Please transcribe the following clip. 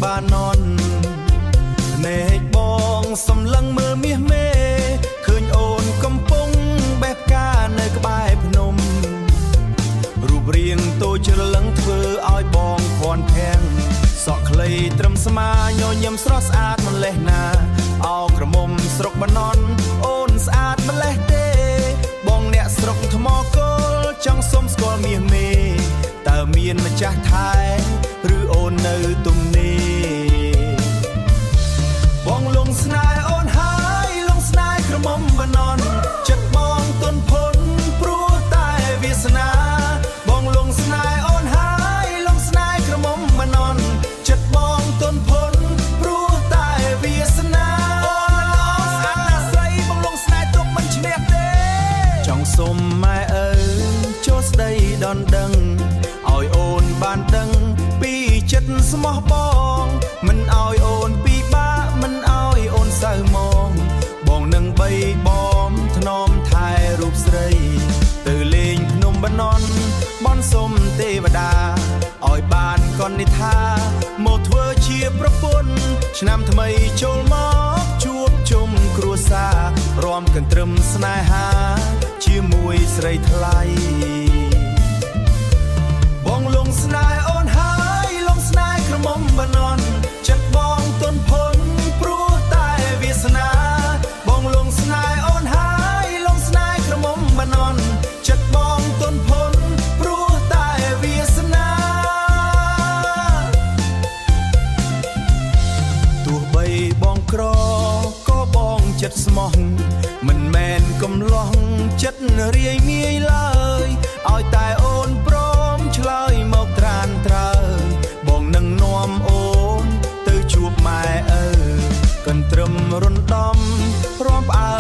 បាននន់ណែកបងសំឡឹងមើលមាសមេឃើញអូនកំពុងបែបការនៅក្បែរភ្នំរូបរាងតូចច្រឡឹងធ្វើឲ្យបងភ័ន្តភាំងសក់ខ្លីត្រឹមស្មាញញឹមស្រស់ស្អាតម្លេះណាអោក្រមុំស្រុកបាននន់អូនស្អាតម្លេះទេបងអ្នកស្រុកថ្មគោលចង់សុំស្គាល់មាសមេតើមានម្ចាស់ថែឬអូននៅទំនេរបងលងស្នេហ៍អូនហើយលងស្នេហ៍ក្រមុំបាននន់ចិត្តបងទន់ភុនព្រោះតែវាសនាបងលងស្នេហ៍អូនហើយលងស្នេហ៍ក្រមុំបាននន់ចិត្តបងទន់ភុនព្រោះតែវាសនាអូនស្អាតណាស់ស្រីបងលងស្នេហ៍ទុកមិនឈ្នះទេចង់សុំម៉ែឪចូលស្ដីដនដឹងឲ្យអូនបានដឹងពីចិត្តស្មោះបងមិនឲ្យអូនពីបាក់មិនឲ្យអូនសៅមកបងនឹងបីបំធ្នមថែរូបស្រីទៅលេងភ្នំបាននន់បនសុំទេវតាឲ្យបានកននិដ្ឋាមកធ្វើជាប្រពន្ធឆ្នាំថ្មីចូលមកជួបជុំគ្រួសាររំកន្ទ្រឹមស្នេហាជាមួយស្រីថ្លៃបងលងស្នេហ៍អូនហើយលងស្នេហ៍ក្រមុំបាននន់ចិត្តបងទន់ភុនព្រោះតែវាសនាបងលងស្នេហ៍អូនហើយលងស្នេហ៍ក្រមុំបាននន់ចិត្តបងទន់ភុនព្រោះតែវាសនាទោះបីបងក្រក៏បងចិត្តស្មោះមិនមែនកំឡោះចិត្តរាយមាយឡើយឲ្យតែអូនព្រមឆ្លើយមកត្រានត្រើយបងនឹងនាំអូនទៅជួបម៉ែឪកន្ទ្រឹមរំដំរំផ្អើ